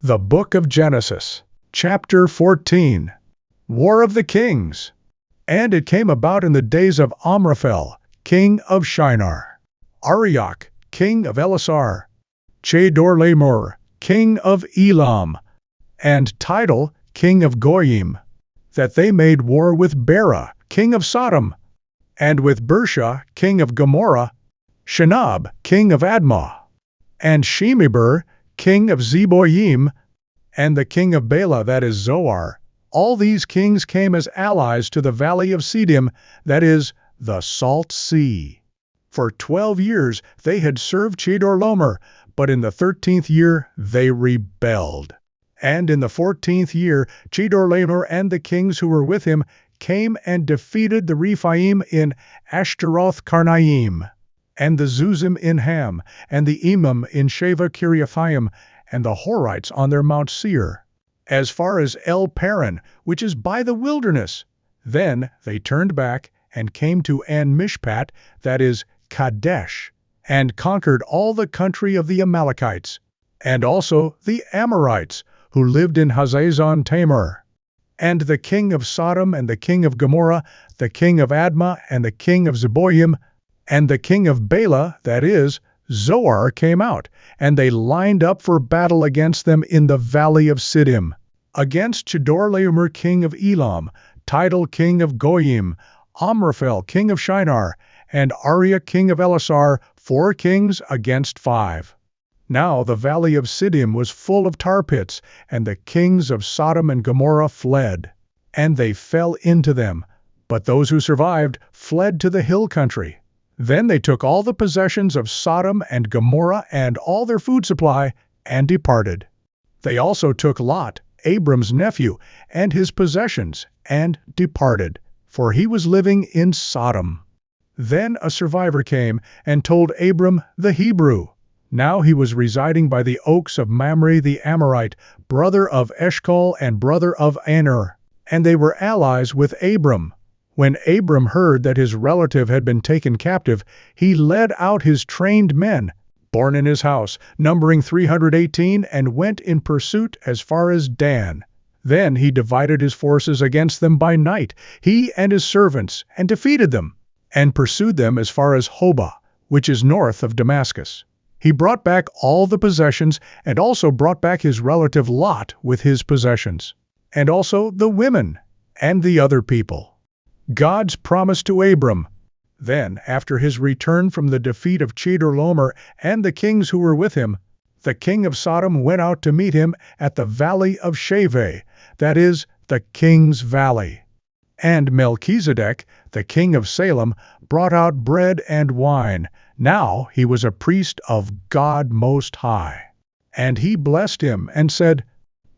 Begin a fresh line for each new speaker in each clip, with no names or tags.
The Book of Genesis, Chapter 14. War of the Kings. And it came about in the days of Amraphel, king of Shinar, Arioch, king of Ellasar, Chedorlaomer, king of Elam, and Tidal, king of Goiim, that they made war with Bera, king of Sodom, and with Bersha, king of Gomorrah, Shinab, king of Admah, and Shemeber, king of Zeboim, and the king of Bela, that is Zoar. All these kings came as allies to the Valley of Siddim, that is, the Salt Sea. For 12 years they had served Chedorlaomer, but in the 13th year they rebelled. And in the 14th year Chedorlaomer and the kings who were with him came and defeated the Rephaim in Ashtaroth Karnaim, and the Zuzim in Ham, and the Emim in Sheva Kiriathaim, and the Horites on their Mount Seir, as far as El Paran, which is by the wilderness. Then they turned back and came to An Mishpat, that is, Kadesh, and conquered all the country of the Amalekites, and also the Amorites, who lived in Hazazon Tamar, and the king of Sodom, and the king of Gomorrah, the king of Admah, and the king of Zeboim, and the king of Bela, that is, Zoar, came out, and they lined up for battle against them in the Valley of Siddim, against Chedorlaomer king of Elam, Tidal king of Goiim, Amraphel king of Shinar, and Arioch king of Ellasar, 4 kings against 5. Now the Valley of Siddim was full of tar pits, and the kings of Sodom and Gomorrah fled, and they fell into them, but those who survived fled to the hill country. Then they took all the possessions of Sodom and Gomorrah and all their food supply, and departed. They also took Lot, Abram's nephew, and his possessions, and departed, for he was living in Sodom. Then a survivor came and told Abram the Hebrew. Now he was residing by the oaks of Mamre the Amorite, brother of Eshcol and brother of Aner, and they were allies with Abram. When Abram heard that his relative had been taken captive, he led out his trained men, born in his house, numbering 318, and went in pursuit as far as Dan. Then he divided his forces against them by night, he and his servants, and defeated them, and pursued them as far as Hobah, which is north of Damascus. He brought back all the possessions, and also brought back his relative Lot with his possessions, and also the women and the other people. God's promise to Abram. Then, after his return from the defeat of Chedorlaomer and the kings who were with him, the king of Sodom went out to meet him at the Valley of Shaveh, that is, the King's Valley. And Melchizedek, the king of Salem, brought out bread and wine. Now he was a priest of God Most High. And he blessed him and said,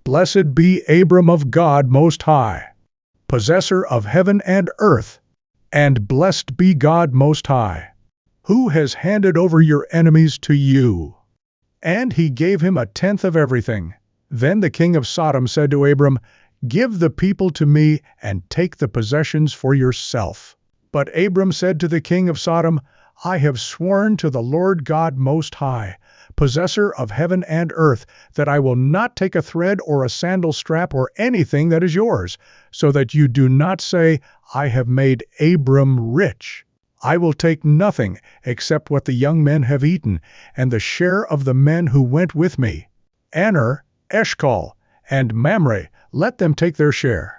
"Blessed be Abram of God Most High, possessor of heaven and earth, and blessed be God Most High, who has handed over your enemies to you." And he gave him 1/10 of everything. Then the king of Sodom said to Abram, "Give the people to me, and take the possessions for yourself." But Abram said to the king of Sodom, "I have sworn to the Lord God Most High, possessor of heaven and earth, that I will not take a thread or a sandal strap or anything that is yours, so that you do not say, 'I have made Abram rich.' I will take nothing except what the young men have eaten, and the share of the men who went with me. Aner, Eshcol, and Mamre, let them take their share."